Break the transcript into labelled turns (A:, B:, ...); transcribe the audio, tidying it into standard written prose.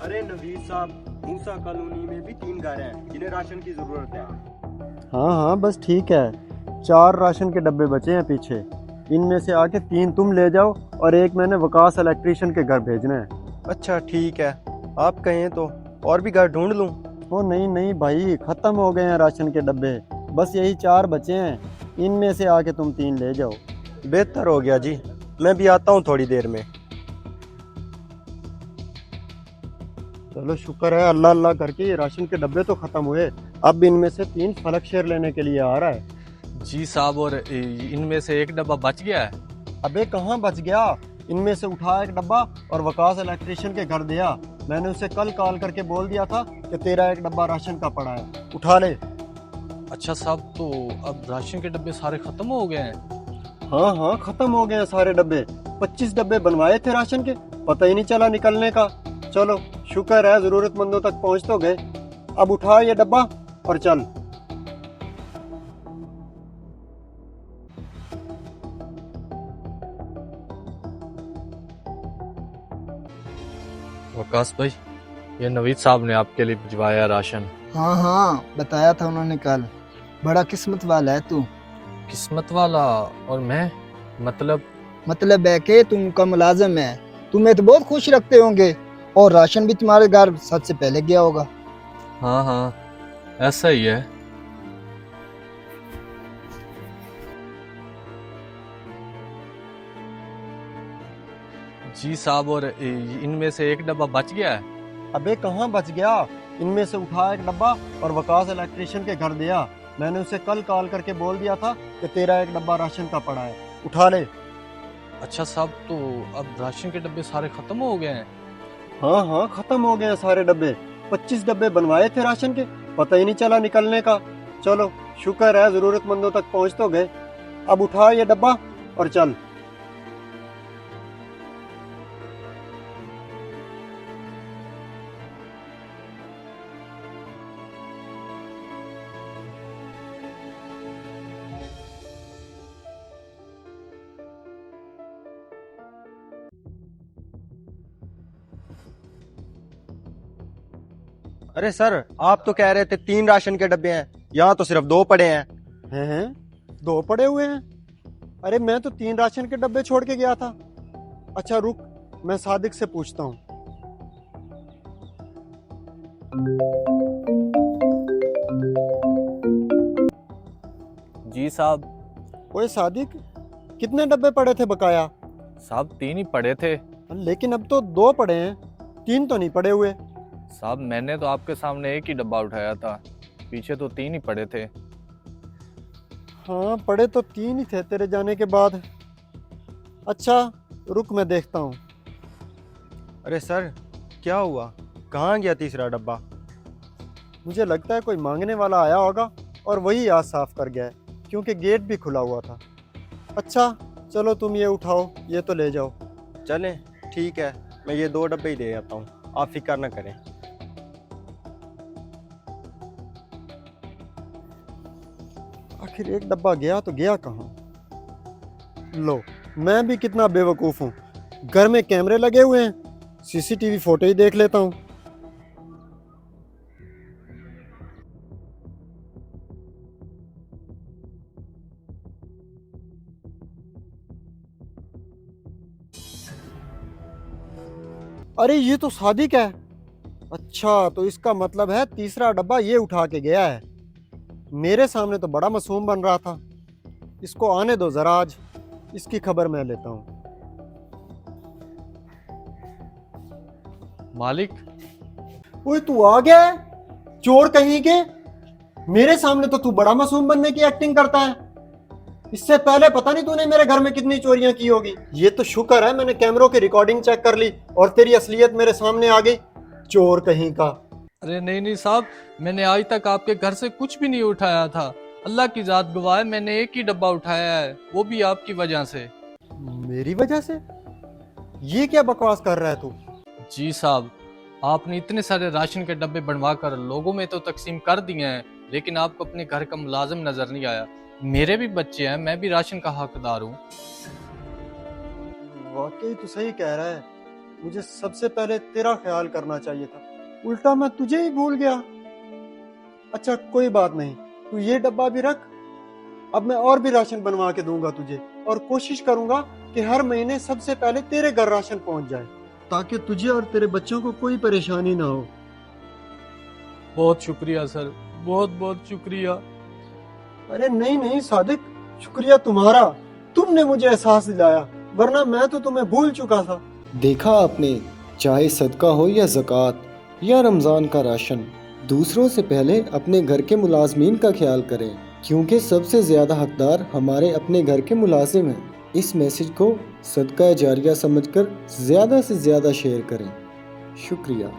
A: अरे नवीद साहब, इंसा कॉलोनी में भी 3 घर हैं जिन्हें राशन की जरूरत है।
B: हाँ हाँ, बस ठीक है। 4 राशन के डब्बे बचे हैं पीछे। इनमें से आके 3 तुम ले जाओ और एक मैंने वकास इलेक्ट्रिशियन के घर भेजना है।
A: अच्छा ठीक है, आप कहें तो और भी घर ढूंढ लूं?
B: ओ नहीं नहीं भाई, खत्म हो गए हैं राशन के डब्बे। बस यही 4 बचे हैं। इनमें से आके तुम 3 ले जाओ।
A: बेहतर हो गया जी, मैं भी आता हूँ थोड़ी देर में।
B: चलो शुक्र है, अल्लाह अल्लाह करके ये राशन के डब्बे तो खत्म हुए। अब इनमें से 3 फलक शेर लेने के लिए आ रहा है।
C: जी साहब, और इनमें से एक डब्बा बच गया है।
B: अबे कहाँ बच गया? इनमें से उठा एक डब्बा और वकास इलेक्ट्रिशियन के घर दिया। मैंने उसे कल कॉल करके बोल दिया था कि तेरा एक डब्बा राशन का पड़ा है, उठा ले।
C: अच्छा साहब, तो अब राशन के डब्बे सारे खत्म हो गए हैं।
B: हाँ हाँ, खत्म हो गए हैं सारे डब्बे। 25 डब्बे बनवाए थे राशन के, पता ही नहीं चला निकलने का। चलो शुक्र है, जरूरतमंदों तक पहुंच तो गए। अब उठा ये डब्बा और चल।
C: वकास भाई, ये नवीद साहब ने आपके लिए भिजवाया राशन।
D: हाँ हाँ, बताया था उन्होंने कल। बड़ा किस्मत वाला है तू।
C: किस्मत वाला? और मैं?
D: मतलब है कि तुम का मुलाजिम है। तुम्हें तो बहुत खुश रखते होंगे और राशन भी तुम्हारे घर सबसे पहले गया होगा।
C: हाँ हाँ, ऐसा ही है। जी साहब, और इनमें से एक डब्बा बच गया है।
B: अबे कहाँ बच गया? इनमें से उठा एक डब्बा और वकास इलेक्ट्रिशियन के घर दिया। मैंने उसे कल कॉल करके बोल दिया था कि तेरा एक डब्बा राशन का पड़ा है, उठा ले।
C: अच्छा साहब, तो अब राशन के डब्बे सारे खत्म हो गए हैं।
B: हाँ हाँ, खत्म हो गए हैं सारे डब्बे। 25 डब्बे बनवाए थे राशन के, पता ही नहीं चला निकलने का। चलो शुक्र है, जरूरतमंदों तक पहुंच तो गए। अब उठा ये डब्बा और चल।
A: अरे सर, आप तो कह रहे थे 3 राशन के डब्बे हैं, यहाँ तो सिर्फ 2 पड़े हैं।
B: हैं? 2 पड़े हुए हैं? अरे मैं तो 3 राशन के डब्बे छोड़ के गया था। अच्छा रुक, मैं सादिक से पूछता हूँ।
C: जी साहब।
B: ओए सादिक, कितने डब्बे पड़े थे बकाया?
C: साहब 3 ही पड़े थे।
B: लेकिन अब तो 2 पड़े हैं, 3 तो नहीं पड़े हुए।
C: साहब मैंने तो आपके सामने एक ही डब्बा उठाया था, पीछे तो 3 ही पड़े थे।
B: हाँ, पड़े तो 3 ही थे तेरे जाने के बाद। अच्छा रुक, मैं देखता हूँ।
A: अरे सर, क्या हुआ? कहाँ गया तीसरा डब्बा?
B: मुझे लगता है कोई मांगने वाला आया होगा और वही आज साफ कर गया है, क्योंकि गेट भी खुला हुआ था। अच्छा चलो, तुम ये उठाओ, ये तो ले जाओ।
A: चलें, ठीक है, मैं ये 2 डब्बे ही ले आता हूँ, आप फिक्र ना करें।
B: आखिर एक डब्बा गया तो गया कहाँ? लो, मैं भी कितना बेवकूफ़ हूँ। घर में कैमरे लगे हुए हैं, सीसीटीवी फोटो ही देख लेता हूँ। अरे ये तो सादिक है। अच्छा, तो इसका मतलब है तीसरा डब्बा ये उठा के गया है। मेरे सामने तो बड़ा मासूम बन रहा था। इसको आने दो जरा, आज इसकी खबर मैं लेता हूँ।
C: मालिक।
B: ओए तू आ गया है? चोर कहीं के! मेरे सामने तो तू बड़ा मासूम बनने की एक्टिंग करता है। इससे पहले पता नहीं तूने मेरे घर में कितनी चोरियां की होगी। ये तो शुक्र है मैंने कैमरों की रिकॉर्डिंग चेक कर ली और तेरी असलियत मेरे सामने आ गई। चोर कहीं का!
C: अरे नहीं नहीं साहब, मैंने आज तक आपके घर से कुछ भी नहीं उठाया था। अल्लाह की जात गवाह है, मैंने एक ही डब्बा उठाया है, वो भी आपकी वजह से।
B: मेरी वजह से? ये क्या बकवास कर रहा है तू?
C: जी साहब, आपने इतने सारे राशन के डब्बे बनवा कर लोगों में तो तकसीम कर दिए हैं, लेकिन आपको अपने घर का मुलाजिम नजर नहीं आया। मेरे भी बच्चे हैं, मैं भी राशन का हकदार हूँ।
B: वाकई तू सही कह रहा है। मुझे सबसे पहले तेरा ख्याल करना चाहिए था, उल्टा मैं तुझे ही भूल गया। अच्छा कोई बात नहीं, तू ये डब्बा भी रख। अब मैं और भी राशन बनवा के दूंगा तुझे, और कोशिश करूंगा कि हर महीने सबसे पहले तेरे घर राशन पहुंच जाए, ताकि तुझे और तेरे बच्चों को कोई परेशानी ना हो।
C: बहुत शुक्रिया सर, बहुत बहुत शुक्रिया।
B: अरे नहीं नहीं सादिक, शुक्रिया तुम्हारा, तुमने मुझे एहसास दिलाया, वरना मैं तो तुम्हें भूल चुका था।
E: देखा आपने, चाहे सदका हो या ज़कात या रमज़ान का राशन, दूसरों से पहले अपने घर के मुलाजमीन का ख्याल करें, क्योंकि सबसे ज़्यादा हकदार हमारे अपने घर के मुलाजिम हैं। इस मैसेज को सदका जारिया समझकर ज़्यादा से ज़्यादा शेयर करें। शुक्रिया।